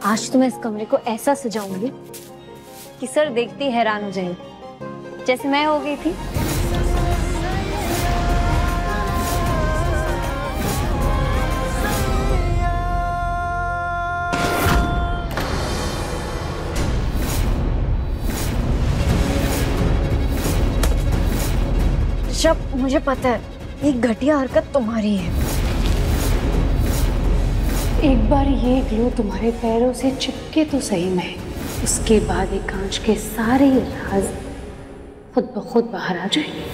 आज तो मैं इस कमरे को ऐसा सजाऊंगी कि सर देखते ही हैरान हो जाएंगे, जैसे मैं हो गई थी। ऋषभ, मुझे पता है ये घटिया हरकत तुम्हारी है। एक बार ये ग्लो तुम्हारे पैरों से चिपके तो सही मैं, उसके बाद एकांश के सारे राज खुद ब खुद बाहर आ जाएंगे।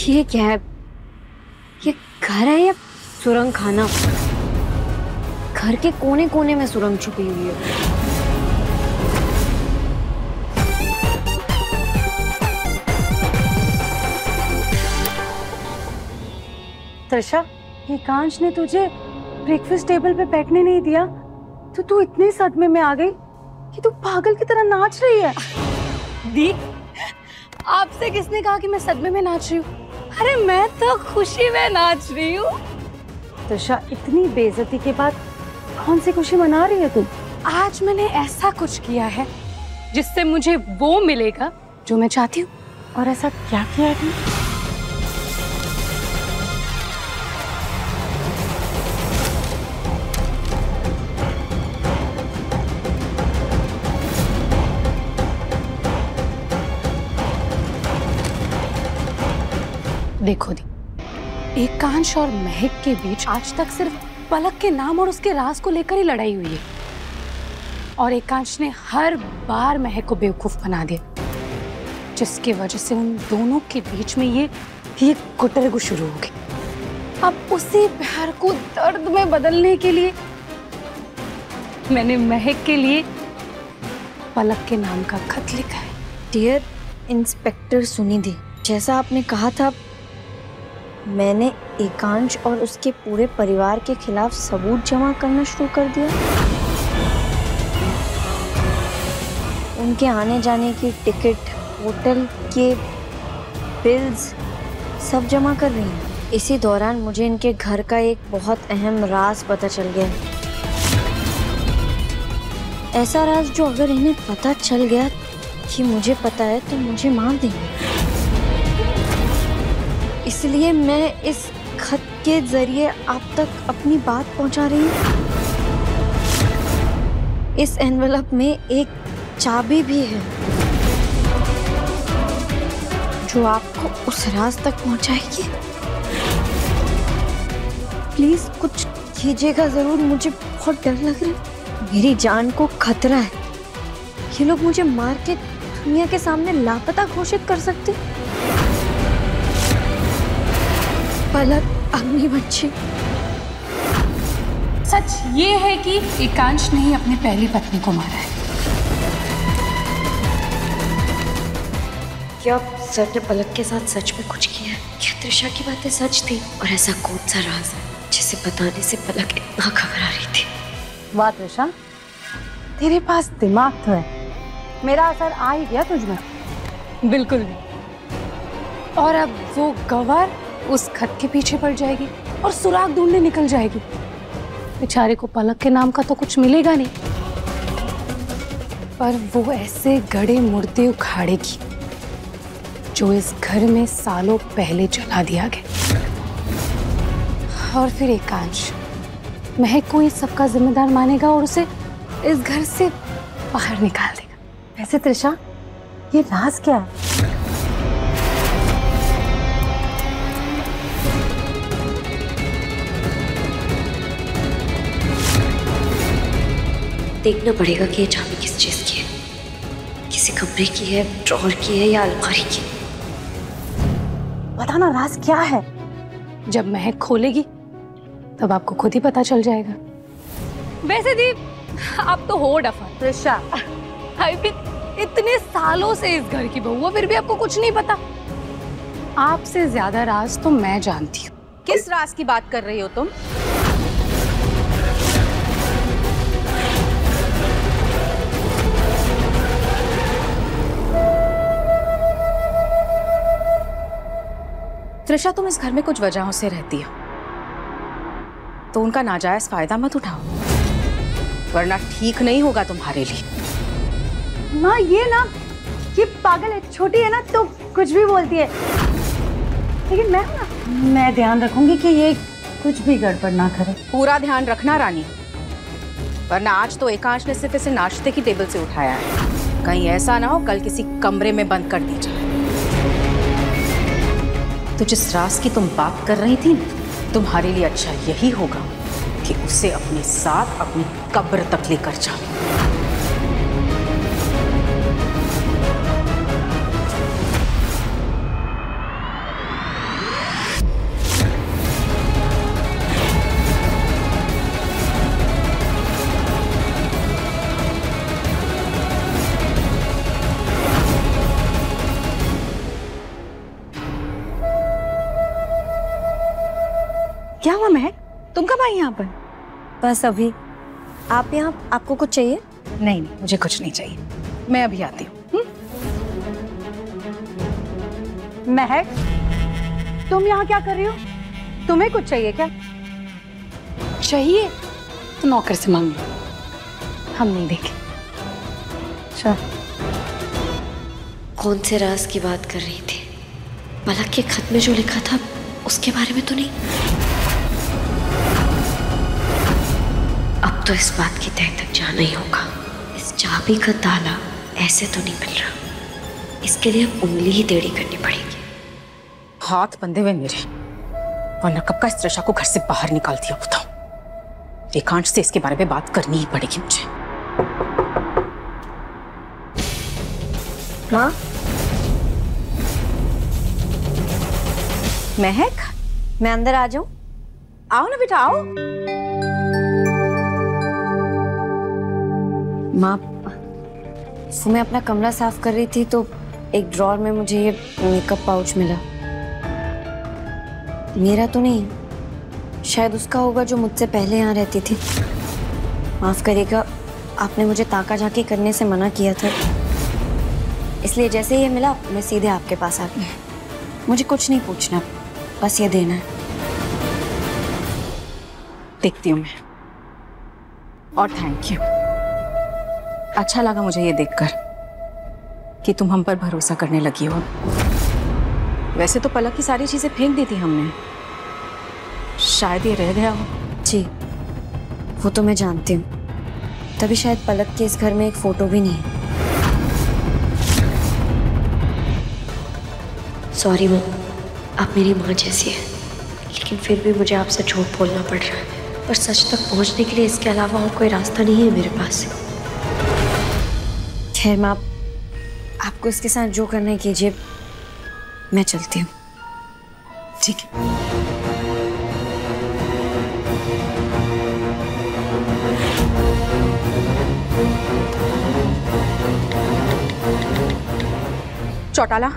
ये क्या है? ये घर है या सुरंग खाना? घर के कोने कोने में सुरंग छुपी हुई है। त्रिशा, एकांश ने तुझे ब्रेकफास्ट टेबल पे बैठने नहीं दिया तो तू इतने सदमे में आ गई कि तू पागल की तरह नाच रही है। दी, आपसे किसने कहा कि मैं सदमे में नाच रही हूँ? अरे मैं तो खुशी में नाच रही हूँ। त्रिशा, इतनी बेइज्जती के बाद कौन सी खुशी मना रही है तू? आज मैंने ऐसा कुछ किया है जिससे मुझे वो मिलेगा जो मैं चाहती हूँ। और ऐसा क्या किया है तू? देखो दी, एकांश और महक के बीच आज तक सिर्फ पलक के नाम और उसके राज को लेकर ही लड़ाई हुई है, और एकांश ने हर बार महक को बेवकूफ बना दिया, जिसकी वजह से उन दोनों के बीच में ये कुटरगु शुरू हो गई। अब उसी प्यार को दर्द में बदलने के लिए मैंने महक के लिए पलक के नाम का खत लिखा है। डियर इंस्पेक्टर सुनिधि, जैसा आपने कहा था, मैंने एकांश और उसके पूरे परिवार के खिलाफ सबूत जमा करना शुरू कर दिया। उनके आने जाने की टिकट, होटल के बिल्स सब जमा कर रही हूँ। इसी दौरान मुझे इनके घर का एक बहुत अहम राज पता चल गया। ऐसा राज जो अगर इन्हें पता चल गया कि मुझे पता है तो मुझे मार देंगे। इसलिए मैं इस खत के जरिए आप तक अपनी बात पहुंचा रही हूँ। इस एनवेलप में एक चाबी भी है जो आपको उस राज तक पहुंचाएगी। प्लीज कुछ कीजिएगा जरूर, मुझे बहुत डर लग रहा है। मेरी जान को खतरा है। ये लोग मुझे मार के दुनिया के सामने लापता घोषित कर सकते। पलक, अग्नि बच्ची। सच ये है कि एकांश ने ही अपनी पहली पत्नी को मारा है। क्या सर ने पलक के साथ सच में कुछ किया है? क्या त्रिशा की बातें सच थी? और ऐसा कौन सा राज है जिसे बताने से पलक इतना घबरा रही थी? वाह त्रिशा, तेरे पास दिमाग तो है। मेरा असर आ ही गया तुझ में। बिल्कुल भी। और अब वो गंवार उस खत के पीछे पड़ जाएगी और सुराग ढूंढने निकल जाएगी। बेचारे को पलक के नाम का तो कुछ मिलेगा नहीं, पर वो ऐसे गड़े मुर्दे उखाड़ेगी जो इस घर में सालों पहले जला दिया गया। और फिर एकांश महक को इस सबका जिम्मेदार मानेगा और उसे इस घर से बाहर निकाल देगा। वैसे त्रिशा, ये राज क्या है? देखना पड़ेगा कि ये चाबी किस चीज की है। किसी कमरे की है, ड्रॉअर की है या अलमारी की? बताना राज क्या है? जब महक खोलेगी तब आपको खुद ही पता चल जाएगा। वैसे दी, आप तो हो डफर। त्रिशा, इतने सालों से इस घर की बहू हो, फिर भी आपको कुछ नहीं पता। आपसे ज्यादा राज तो मैं जानती हूँ। किस राज की बात कर रही हो तुम? त्रिशा, तुम इस घर में कुछ वजहों से रहती हो, तो उनका नाजायज फायदा मत उठाओ, वरना ठीक नहीं होगा तुम्हारे लिए। माँ ये पागल है, छोटी है ना तो कुछ भी बोलती है, लेकिन मैं ध्यान रखूंगी कि ये कुछ भी गड़बड़ ना करे। पूरा ध्यान रखना रानी, वरना आज तो एकांश ने सिर्फ इसे नाश्ते की टेबल से उठाया है, कहीं ऐसा ना हो कल किसी कमरे में बंद कर दी जाए। तो जिस राज की तुम बात कर रही थी, तुम्हारे लिए अच्छा यही होगा कि उसे अपने साथ अपनी कब्र तक लेकर जाओ। क्या हुआ महक, तुम कब आई यहाँ पर? बस अभी। आप यहाँ, आपको कुछ चाहिए? नहीं, मुझे कुछ नहीं चाहिए, मैं अभी आती हूँ। महक, तुम यहाँ क्या कर रही हो? तुम्हें कुछ चाहिए क्या? चाहिए तो नौकर से मांग लो, हम नहीं देंगे। अच्छा, कौन से राज की बात कर रही थी? पलक के खत में जो लिखा था उसके बारे में तो नहीं? अब तो इस बात की तह तक जाना ही होगा। इस चाबी का ताला ऐसे तो नहीं मिल रहा, इसके लिए अब उंगली ही टेढ़ी करनी पड़ेगी। हाथ बंधे हुए मेरे, वरना कब का इस त्रिशा को घर से बाहर निकाल दिया बताओ। एकांश से इसके बारे में बात करनी ही पड़ेगी मुझे। माँ, महक, मैं अंदर आ जाऊं? आओ ना बेटा, आओ। माँ, वो मैं अपना कमरा साफ कर रही थी तो एक ड्रॉर में मुझे ये मेकअप पाउच मिला। मेरा तो नहीं, शायद उसका होगा जो मुझसे पहले यहाँ रहती थी। माफ करिएगा, आपने मुझे ताका झाकी करने से मना किया था, इसलिए जैसे ही ये मिला मैं सीधे आपके पास आ गई। मुझे कुछ नहीं पूछना, बस ये देना है। देखती हूँ मैं, और थैंक यू। अच्छा लगा मुझे ये देखकर कि तुम हम पर भरोसा करने लगी हो। वैसे तो पलक की सारी चीजें फेंक दी थी हमने, शायद ये रह गया हो। जी, वो तो मैं जानती हूँ, तभी शायद पलक के इस घर में एक फोटो भी नहीं है। सॉरी माँ, आप मेरी माँ जैसी है, लेकिन फिर भी मुझे आपसे झूठ बोलना पड़ रहा है। पर सच तक पहुँचने के लिए इसके अलावा और कोई रास्ता नहीं है मेरे पास। खैर माँ, आपको इसके साथ जो करना है कीजिए, मैं चलती हूँ। ठीक है। चौटाला,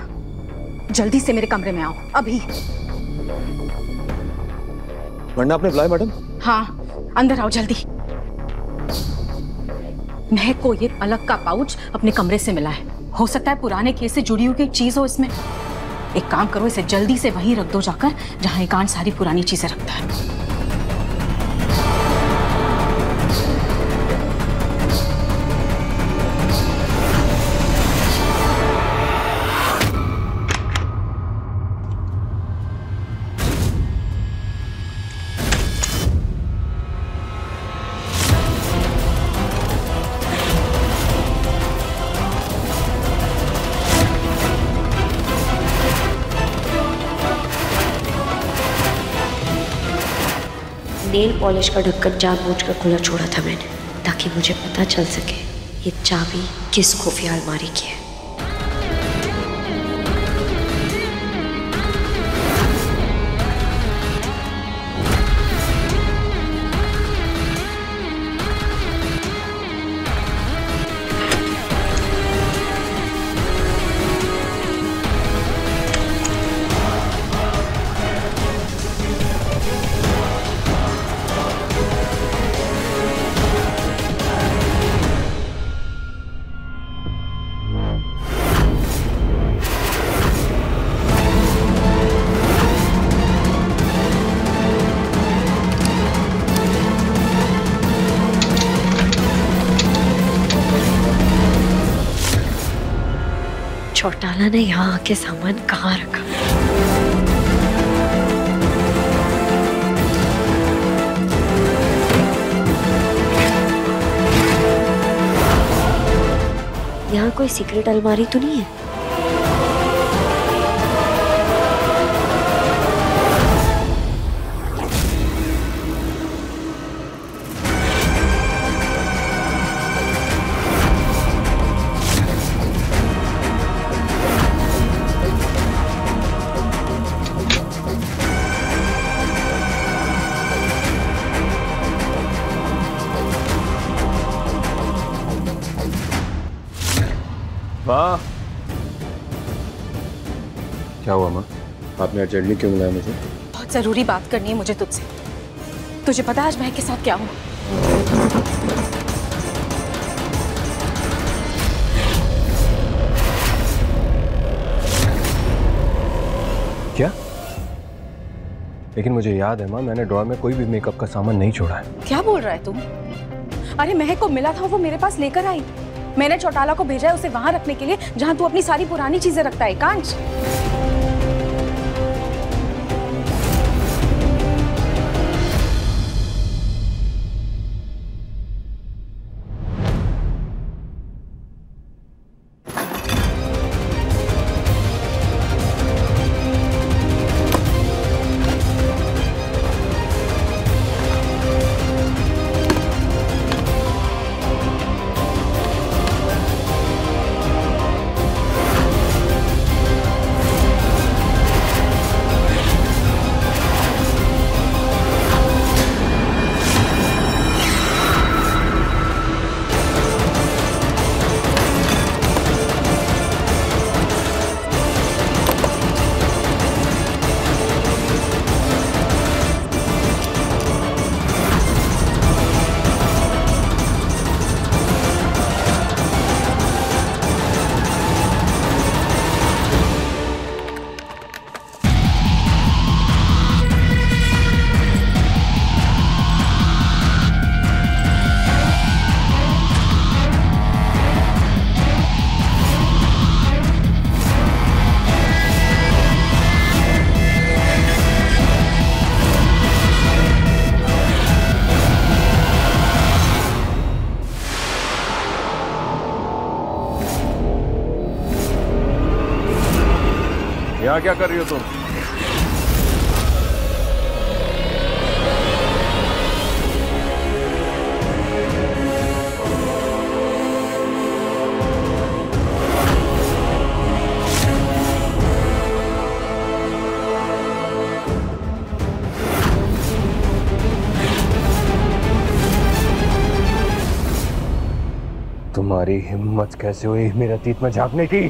जल्दी से मेरे कमरे में आओ, अभी। वरना आपने बुलाया मैडम? हाँ, अंदर आओ जल्दी। महक को ये पलक का पाउच अपने कमरे से मिला है, हो सकता है पुराने केस से जुड़ी हुई कोई चीज हो इसमें। एक काम करो, इसे जल्दी से वहीं रख दो जाकर जहां एकांश सारी पुरानी चीजें रखता है। नेल पॉलिश का ढक्कन जानबूझकर खुला छोड़ा था मैंने, ताकि मुझे पता चल सके ये चाबी किस खुफिया अलमारी की है। चौटाला ने यहाँ आके सामान कहाँ रखा? यहाँ कोई सीक्रेट अलमारी तो नहीं है? माँ, क्या हुआ माँ? आपने अर्जेंटली क्यों बुलाया मुझे? बहुत जरूरी बात करनी है मुझे तुझसे। तुझे पता है आज महक के साथ क्या हुआ? क्या? लेकिन मुझे याद है माँ, मैंने ड्रॉर में कोई भी मेकअप का सामान नहीं छोड़ा है। क्या बोल रहा है तुम? अरे महक को मिला था, वो मेरे पास लेकर आई। मैंने चौटाला को भेजा है उसे वहां रखने के लिए जहां तू अपनी सारी पुरानी चीजें रखता है। कांच, यहाँ क्या कर रही हो तुम? तुम्हारी हिम्मत कैसे हुई मेरे अतीत में झांकने की?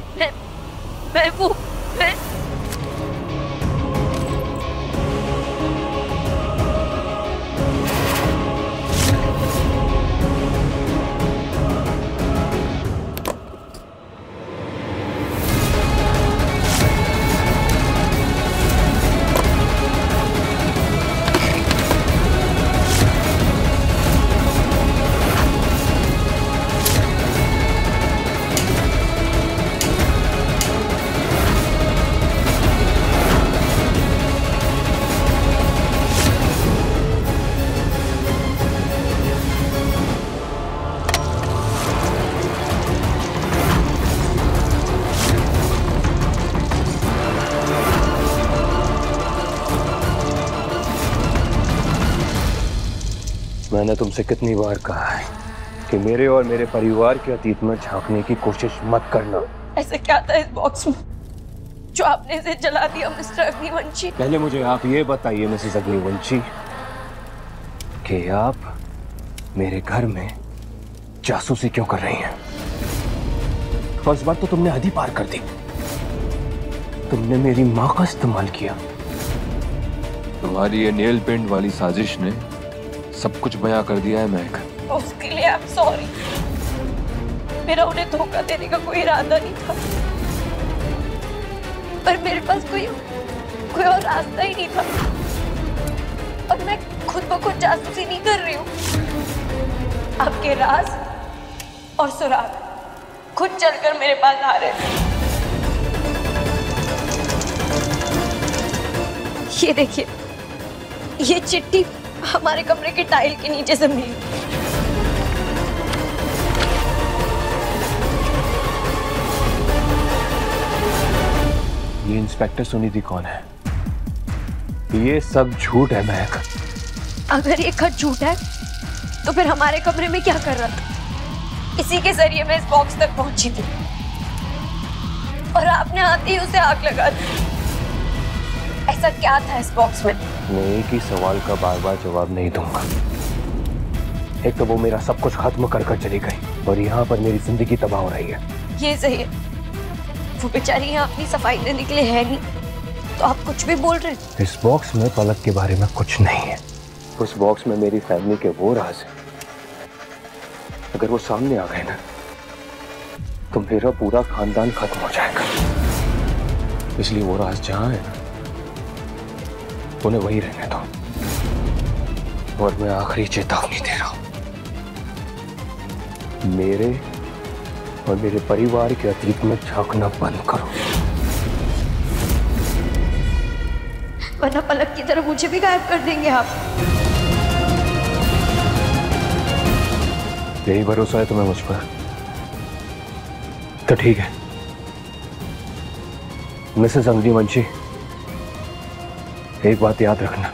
मैंने तुमसे कितनी बार कहा है कि मेरे और मेरे परिवार के अतीत में झांकने की कोशिश मत करना। ऐसे क्या था इस बॉक्स में जो आपने इसे जला दिया मिस्टर अग्निवंशी? पहले मुझे आप ये बताइए मिसेस अग्निवंशी कि आप मेरे घर में जासूसी क्यों कर रही हैं? और इस बार तो तुमने हद ही पार कर दी। तुमने मेरी माँ का इस्तेमाल किया। तुम्हारी ये नेल पेंट वाली साजिश ने सब कुछ बयां कर दिया है महक। उसके लिए आई एम सॉरी। मेरा उन्हें धोखा देने का कोई इरादा नहीं था, पर मेरे पास कोई और रास्ता ही नहीं था। और मैं खुद ब खुद जासूसी नहीं कर रही हूँ। आपके राज और सुराग खुद चलकर मेरे पास आ रहे थे। ये देखिए, ये चिट्ठी हमारे कमरे के टाइल के नीचे से मिली। ये इंस्पेक्टर सुनिधि कौन है? ये सब झूठ है महक। अगर ये खत झूठ है तो फिर हमारे कमरे में क्या कर रहा था? इसी के जरिए मैं इस बॉक्स तक पहुंची थी और आपने आते ही उसे आग लगा दी। ऐसा क्या था इस बॉक्स में? मैं एक ही सवाल का बार बार जवाब नहीं दूंगा। एक तो वो मेरा सब कुछ खत्म कर कर चली गई और यहाँ पर मेरी जिंदगी तबाह हो रही है। ये सही है, वो बेचारी यहाँ अपनी सफाई देने के लिए है नहीं, तो आप कुछ भी बोल रहे हैं। इस बॉक्स में पलक के बारे में कुछ नहीं है। उस बॉक्स में मेरी फैमिली के वो राज है, अगर वो सामने आ गए ना तो मेरा पूरा खानदान खत्म हो जाएगा। इसलिए वो राज जहां है ना, उन्हें वही रहने दो। और मैं आखिरी चेतावनी दे रहा हूं, मेरे और मेरे परिवार के अतीत में झांकना बंद करो, वरना पलक की तरह मुझे भी गायब कर देंगे आप। यही भरोसा है तुम्हें मुझ पर? तो ठीक है मिसेस अग्निवंशी, एक बात याद रखना,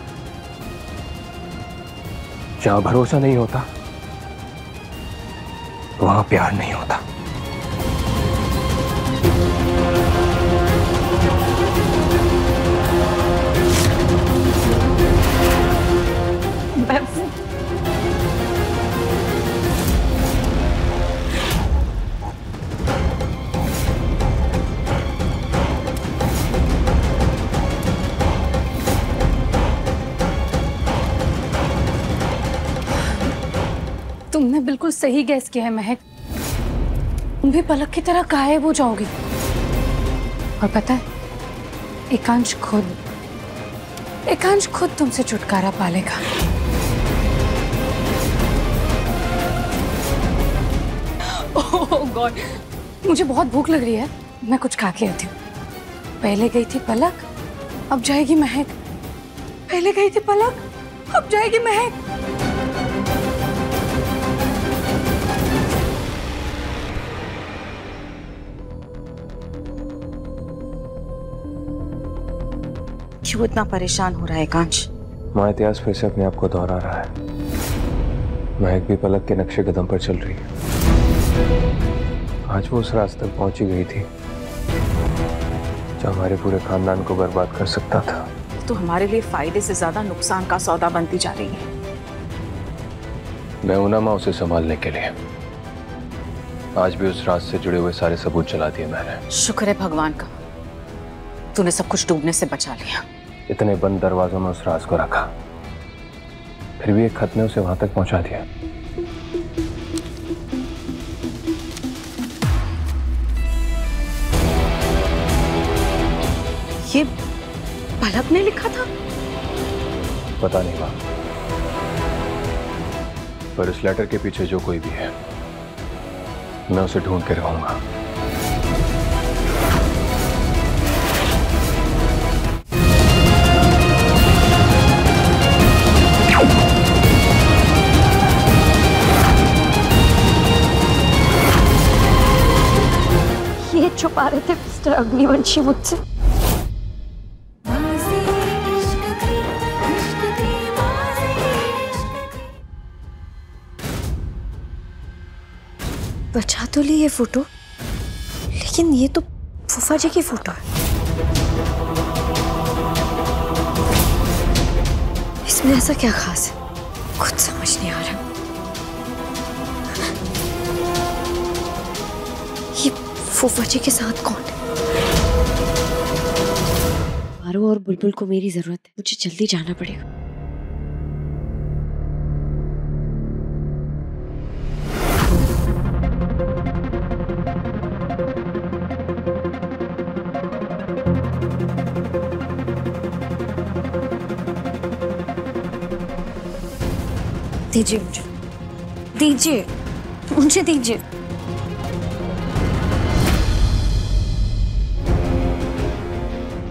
जहां भरोसा नहीं होता वहां प्यार नहीं होता। तुमने बिल्कुल सही गैस किया है महक, तुम भी पलक की तरह गायब हो जाओगी। और पता है, एकांश खुद तुमसे छुटकारा पालेगा। ओह गॉड, मुझे बहुत भूख लग रही है, मैं कुछ खा के आती हूँ। पहले गई थी पलक, अब जाएगी महक। पहले गई थी पलक, अब जाएगी महक। क्यों इतना परेशान हो रहा है एकांश? माँ इतिहास फिर से अपने आप को दोहरा रहा है। महक भी पलक के नक्शे कदम पर चल रही है। आज वो उस रास्ते तक पहुंची गई थी जो हमारे पूरे खानदान को बर्बाद कर सकता था। तो हमारे लिए फायदे से ज्यादा नुकसान का सौदा बनती जा रही है। मैं हूं ना माँ उसे संभालने के लिए। आज भी उस राज से जुड़े हुए सारे सबूत चला दिए मैंने। शुक्र है भगवान का, तूने सब कुछ डूबने से बचा लिया। इतने बंद दरवाजों में उस राज को रखा, फिर भी एक खत ने उसे वहां तक पहुंचा दिया। ये पलक ने लिखा था? पता नहीं माँ, पर इस लेटर के पीछे जो कोई भी है, मैं उसे ढूंढ के रहूंगा। ये छुपा रहे थे मिस्टर अग्निवंशी मुझसे। बचा तो ली ये फोटो, लेकिन ये तो फूफा जी की फोटो है। इसमें ऐसा क्या खास है, कुछ समझ नहीं आ रहा। ये फूफा जी के साथ कौन है? पारो और बुलबुल को मेरी जरूरत है, मुझे जल्दी जाना पड़ेगा। दीजिए मुझे, दीजिए मुझे, दीजिए।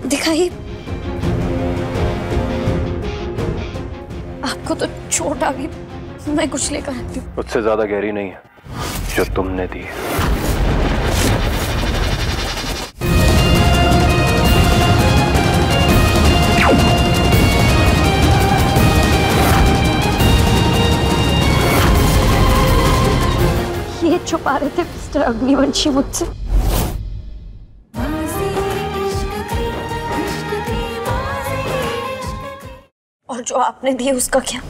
दिखाइए। को तो चोट आ गई, मैं कुछ लेकर आती हूँ। उससे ज्यादा गहरी नहीं है जो तुमने दी है। ये छुपा रहे थे मिस्टर अग्निवंशी मुझसे। और जो आपने दिए उसका क्या?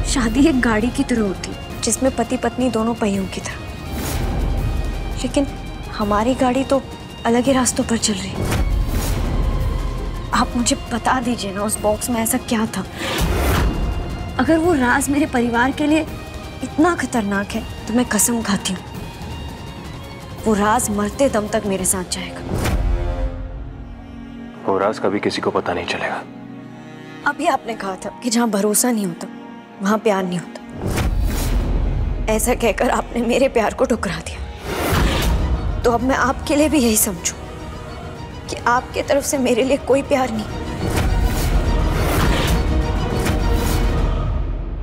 शादी एक गाड़ी की तरह होती है जिसमें पति पत्नी दोनों पहियों की तरह, लेकिन हमारी गाड़ी तो अलग ही रास्तों पर चल रही है। आप मुझे बता दीजिए ना, उस बॉक्स में ऐसा क्या था? अगर वो राज मेरे परिवार के लिए इतना खतरनाक है तो मैं कसम खाती हूँ वो राज मरते दम तक मेरे साथ जाएगा। वो राज कभी किसी को पता नहीं चलेगा। अभी आपने कहा था कि जहाँ भरोसा नहीं होता वहां प्यार नहीं होता। ऐसा कहकर आपने मेरे प्यार को ठुकरा दिया। तो अब मैं आपके लिए भी यही समझूं कि आपके तरफ से मेरे लिए कोई प्यार नहीं।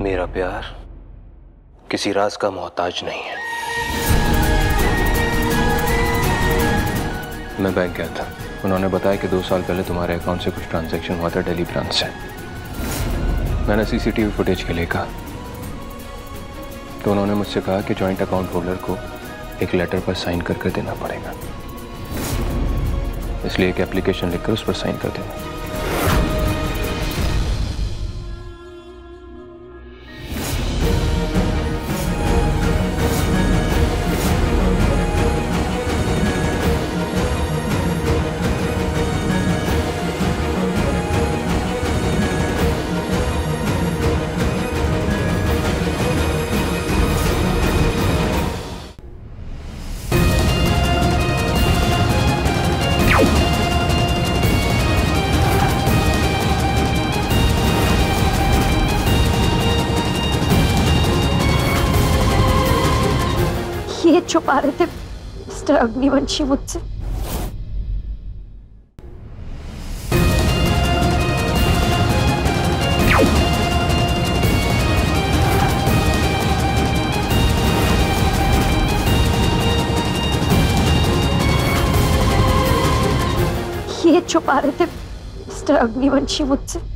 मेरा प्यार किसी राज का मोहताज नहीं है। मैं बैंक गया था, उन्होंने बताया कि 2 साल पहले तुम्हारे अकाउंट से कुछ ट्रांजैक्शन हुआ था दिल्ली ब्रांच से। मैंने सीसीटीवी फुटेज के लिए कहा तो उन्होंने मुझसे कहा कि जॉइंट अकाउंट होल्डर को एक लेटर पर साइन करके देना पड़ेगा, इसलिए एक एप्लीकेशन लिखकर उस पर साइन कर देना। ये छुपा रहे थे मिस्टर अग्निवंशी मुझसे। ये छुपा रहे थे मिस्टर अग्निवंशी मुझसे।